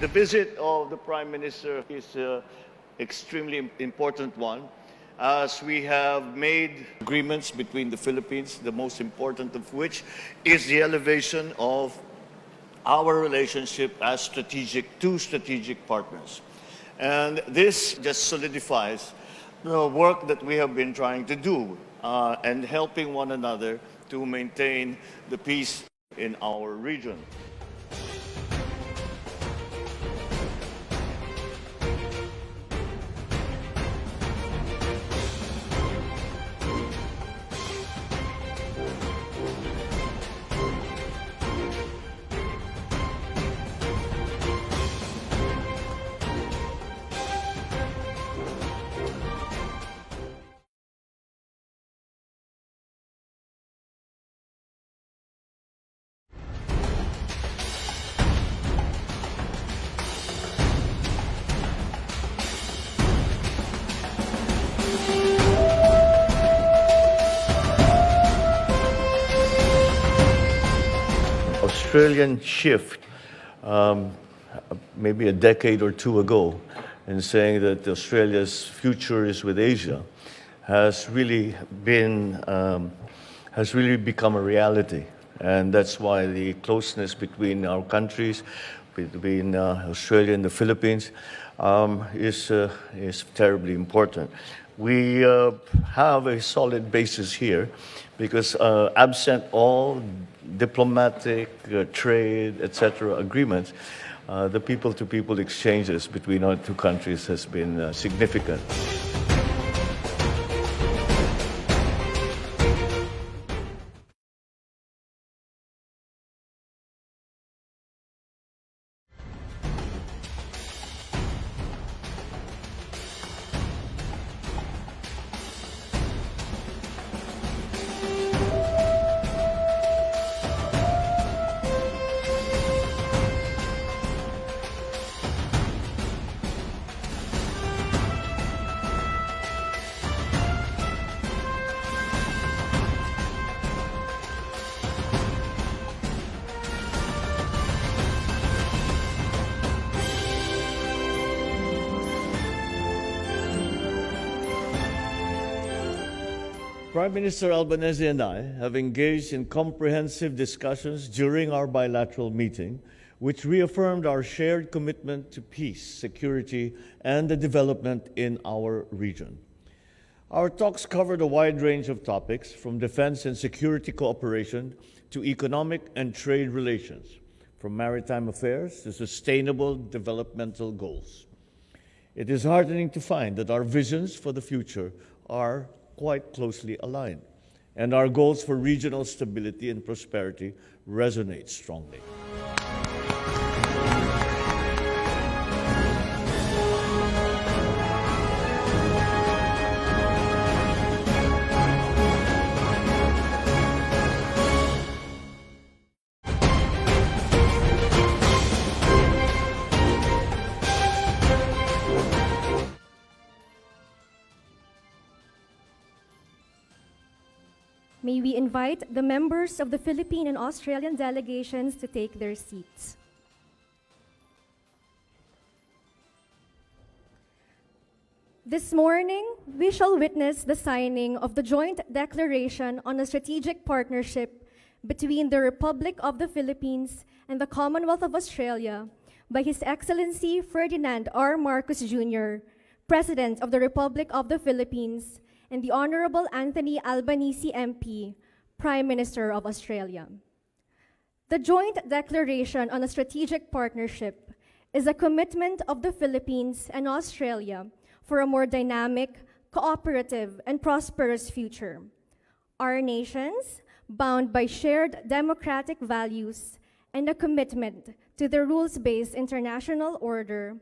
The visit of the Prime Minister is an extremely important one, as we have made agreements between the Philippines, the most important of which is the elevation of our relationship as two strategic partners. And this just solidifies the work that we have been trying to do and helping one another to maintain the peace in our region. Australian shift maybe a decade or two ago in saying that Australia's future is with Asia has really become a reality, and that's why the closeness between our countries, between Australia and the Philippines, is terribly important. We have a solid basis here because absent all diplomatic, trade, etc. agreements, the people-to-people exchanges between our two countries has been significant. Prime Minister Albanese and I have engaged in comprehensive discussions during our bilateral meeting, which reaffirmed our shared commitment to peace, security, and the development in our region. Our talks covered a wide range of topics, from defense and security cooperation to economic and trade relations, from maritime affairs to sustainable developmental goals. It is heartening to find that our visions for the future are quite closely aligned, and our goals for regional stability and prosperity resonate strongly. May we invite the members of the Philippine and Australian delegations to take their seats. This morning, we shall witness the signing of the joint declaration on a strategic partnership between the Republic of the Philippines and the Commonwealth of Australia by His Excellency Ferdinand R. Marcos Jr., President of the Republic of the Philippines, and the Honorable Anthony Albanese MP, Prime Minister of Australia. The joint declaration on a strategic partnership is a commitment of the Philippines and Australia for a more dynamic, cooperative, and prosperous future. Our nations, bound by shared democratic values and a commitment to the rules-based international order,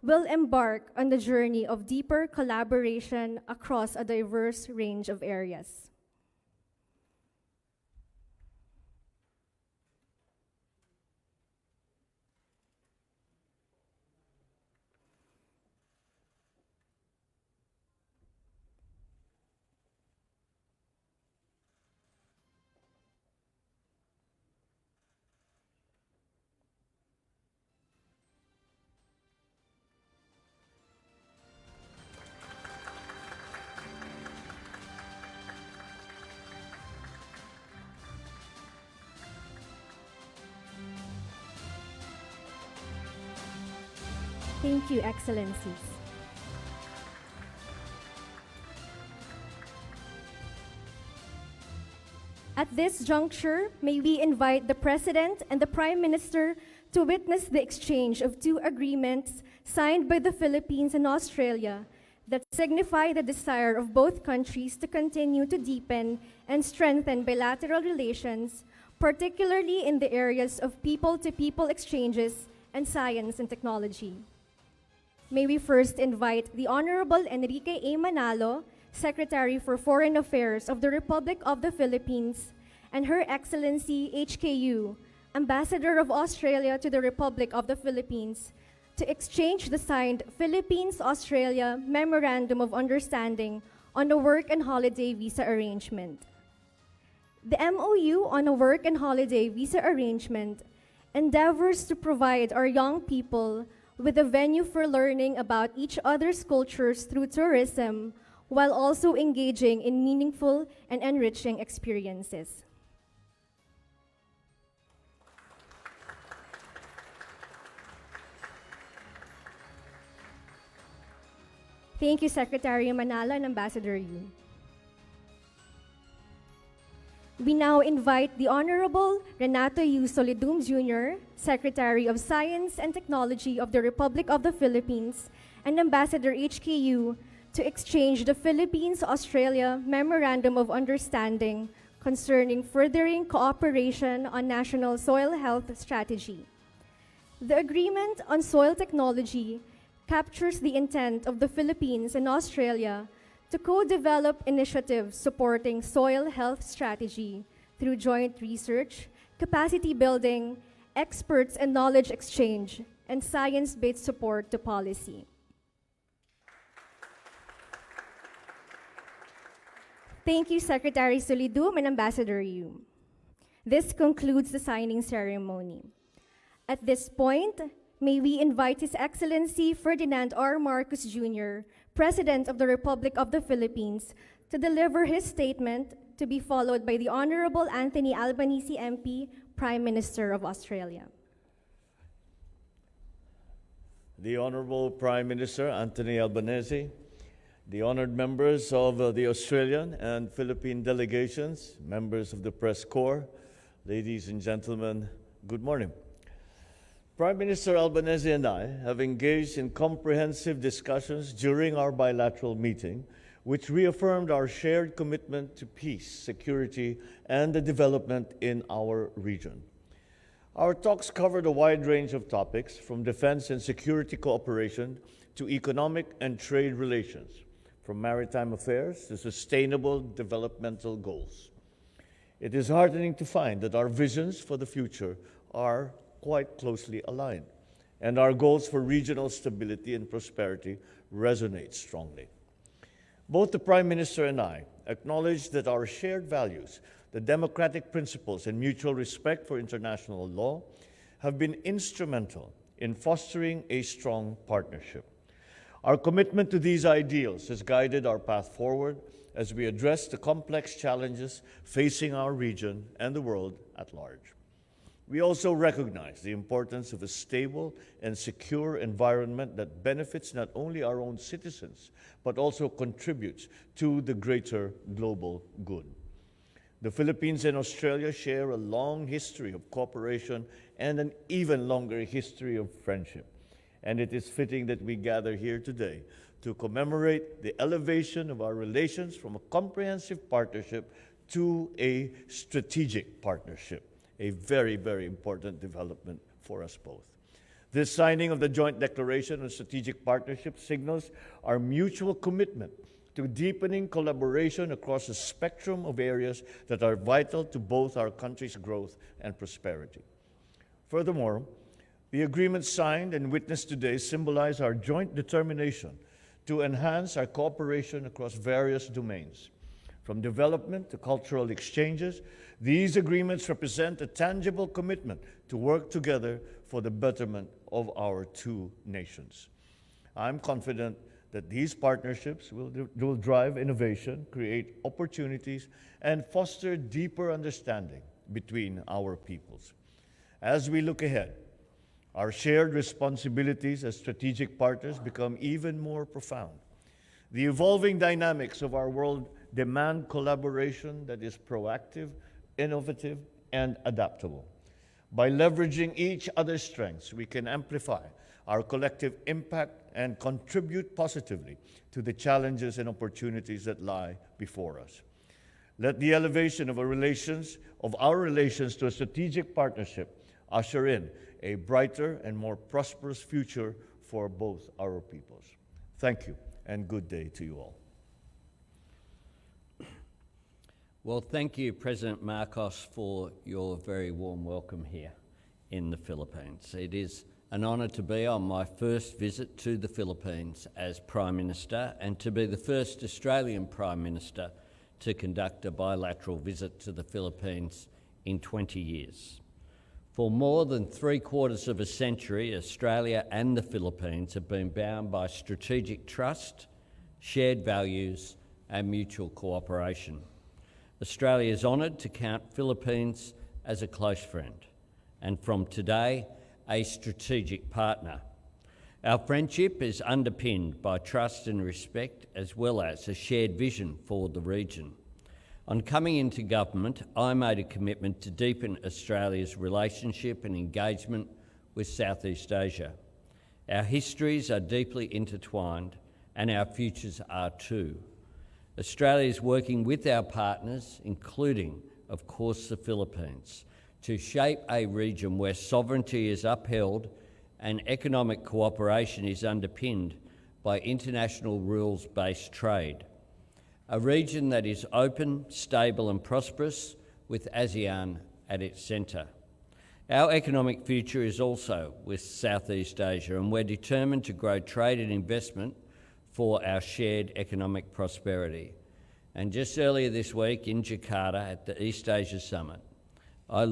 will embark on the journey of deeper collaboration across a diverse range of areas. Thank you, Excellencies. At this juncture, may we invite the President and the Prime Minister to witness the exchange of two agreements signed by the Philippines and Australia that signify the desire of both countries to continue to deepen and strengthen bilateral relations, particularly in the areas of people-to-people exchanges and science and technology. May we first invite the Honorable Enrique A. Manalo, Secretary for Foreign Affairs of the Republic of the Philippines, and Her Excellency HKU, Ambassador of Australia to the Republic of the Philippines, to exchange the signed Philippines-Australia Memorandum of Understanding on a work and holiday visa arrangement. The MOU on a work and holiday visa arrangement endeavors to provide our young people with a venue for learning about each other's cultures through tourism, while also engaging in meaningful and enriching experiences. Thank you, Secretary Manalo and Ambassador Yu. We now invite the Honorable Renato U. Solidum Jr., Secretary of Science and Technology of the Republic of the Philippines, and Ambassador HKU to exchange the Philippines-Australia Memorandum of Understanding concerning furthering cooperation on national soil health strategy. The agreement on soil technology captures the intent of the Philippines and Australia to co-develop initiatives supporting soil health strategy through joint research, capacity building, experts and knowledge exchange, and science-based support to policy. Thank you, Secretary Solidum and Ambassador Yu. This concludes the signing ceremony. At this point, may we invite His Excellency Ferdinand R. Marcos Jr., President of the Republic of the Philippines, to deliver his statement, to be followed by the Honorable Anthony Albanese MP, Prime Minister of Australia. The Honorable Prime Minister Anthony Albanese, the honored members of the Australian and Philippine delegations, members of the press corps, ladies and gentlemen, good morning. Prime Minister Albanese and I have engaged in comprehensive discussions during our bilateral meeting, which reaffirmed our shared commitment to peace, security, and the development in our region. Our talks covered a wide range of topics, from defense and security cooperation to economic and trade relations, from maritime affairs to sustainable developmental goals. It is heartening to find that our visions for the future are quite closely aligned, and our goals for regional stability and prosperity resonate strongly. Both the Prime Minister and I acknowledge that our shared values, the democratic principles and mutual respect for international law, have been instrumental in fostering a strong partnership. Our commitment to these ideals has guided our path forward as we address the complex challenges facing our region and the world at large. We also recognize the importance of a stable and secure environment that benefits not only our own citizens, but also contributes to the greater global good. The Philippines and Australia share a long history of cooperation and an even longer history of friendship. And it is fitting that we gather here today to commemorate the elevation of our relations from a comprehensive partnership to a strategic partnership. A very, very important development for us both. This signing of the Joint Declaration on Strategic Partnership signals our mutual commitment to deepening collaboration across a spectrum of areas that are vital to both our country's growth and prosperity. Furthermore, the agreements signed and witnessed today symbolize our joint determination to enhance our cooperation across various domains. From development to cultural exchanges, these agreements represent a tangible commitment to work together for the betterment of our two nations. I'm confident that these partnerships will drive innovation, create opportunities, and foster deeper understanding between our peoples. As we look ahead, Our shared responsibilities as strategic partners become even more profound. The evolving dynamics of our world demand collaboration that is proactive, innovative, and adaptable. By leveraging each other's strengths, we can amplify our collective impact and contribute positively to the challenges and opportunities that lie before us. Let the elevation of our relations to a strategic partnership usher in a brighter and more prosperous future for both our peoples. Thank you, and good day to you all. Well, thank you, President Marcos, for your very warm welcome here in the Philippines. It is an honour to be on my first visit to the Philippines as Prime Minister and to be the first Australian Prime Minister to conduct a bilateral visit to the Philippines in 20 years. For more than 3/4 of a century, Australia and the Philippines have been bound by strategic trust, shared values, and mutual cooperation. Australia is honoured to count Philippines as a close friend, and from today, a strategic partner. Our friendship is underpinned by trust and respect, as well as a shared vision for the region. On coming into government, I made a commitment to deepen Australia's relationship and engagement with Southeast Asia. Our histories are deeply intertwined, and our futures are too. Australia is working with our partners, including, of course, the Philippines, to shape a region where sovereignty is upheld and economic cooperation is underpinned by international rules-based trade. A region that is open, stable and prosperous, with ASEAN at its centre. Our economic future is also with Southeast Asia, and we're determined to grow trade and investment for our shared economic prosperity. And just earlier this week in Jakarta at the East Asia Summit, I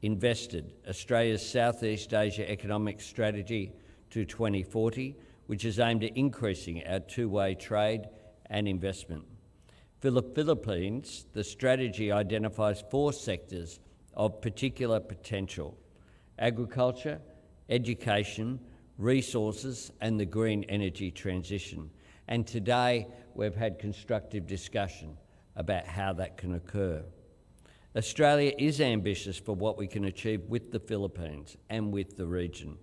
invested Australia's Southeast Asia Economic Strategy to 2040, which is aimed at increasing our two-way trade and investment. For the Philippines, the strategy identifies 4 sectors of particular potential: agriculture, education, resources, and the green energy transition. And today, we've had constructive discussion about how that can occur. Australia is ambitious for what we can achieve with the Philippines and with the region.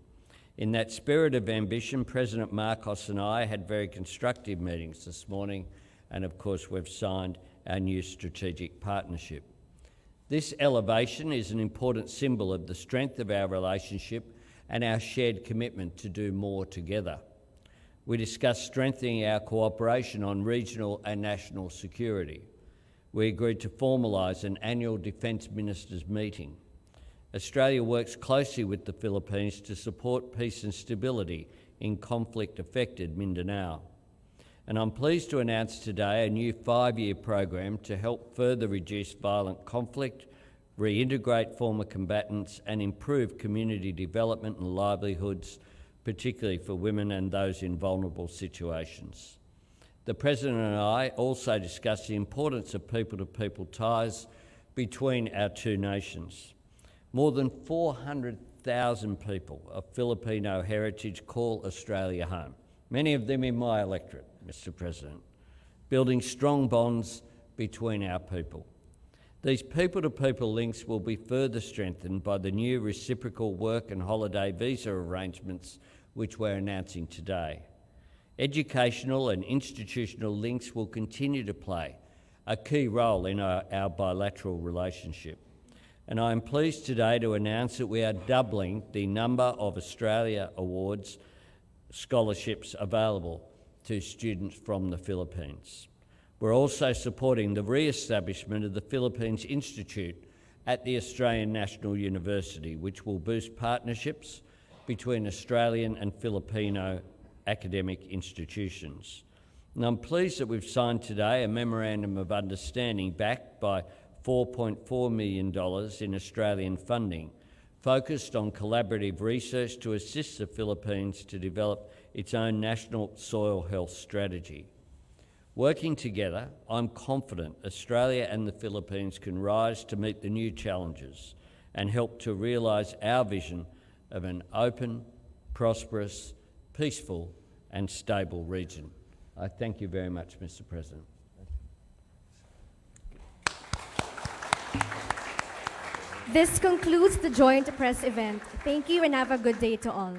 In that spirit of ambition, President Marcos and I had very constructive meetings this morning, and of course we've signed our new strategic partnership. This elevation is an important symbol of the strength of our relationship and our shared commitment to do more together. We discussed strengthening our cooperation on regional and national security. We agreed to formalise an annual Defence Ministers meeting. Australia works closely with the Philippines to support peace and stability in conflict-affected Mindanao. And I'm pleased to announce today a new 5-year program to help further reduce violent conflict, reintegrate former combatants, and improve community development and livelihoods, particularly for women and those in vulnerable situations. The President and I also discussed the importance of people-to-people ties between our two nations. More than 400,000 people of Filipino heritage call Australia home, many of them in my electorate, Mr. President, building strong bonds between our people. These people-to-people links will be further strengthened by the new reciprocal work and holiday visa arrangements which we're announcing today. Educational and institutional links will continue to play a key role in our bilateral relationship. And I am pleased today to announce that we are doubling the number of Australia Awards scholarships available to students from the Philippines. We're also supporting the re-establishment of the Philippines Institute at the Australian National University, which will boost partnerships between Australian and Filipino academic institutions. And I'm pleased that we've signed today a Memorandum of Understanding backed by $4.4 million in Australian funding, focused on collaborative research to assist the Philippines to develop its own national soil health strategy. Working together, I'm confident Australia and the Philippines can rise to meet the new challenges and help to realise our vision of an open, prosperous, peaceful and stable region. I thank you very much, Mr. President. This concludes the joint press event. Thank you and have a good day to all.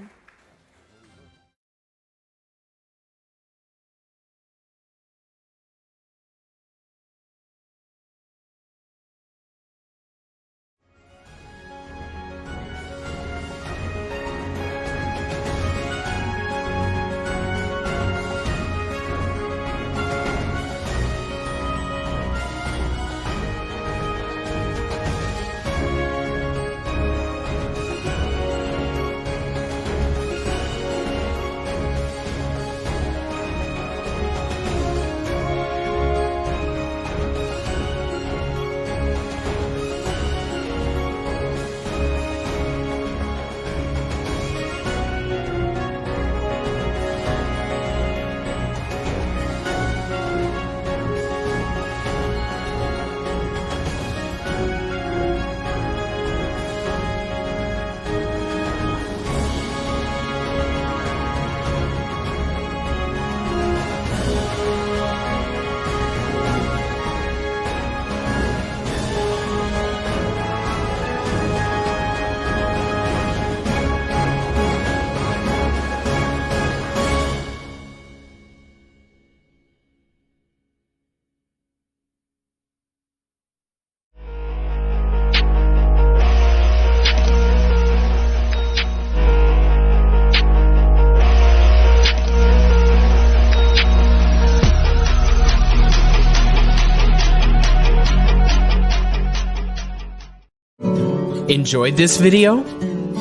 Enjoyed this video?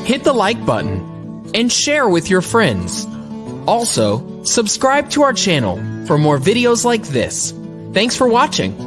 Hit the like button and share with your friends. Also, subscribe to our channel for more videos like this. Thanks for watching.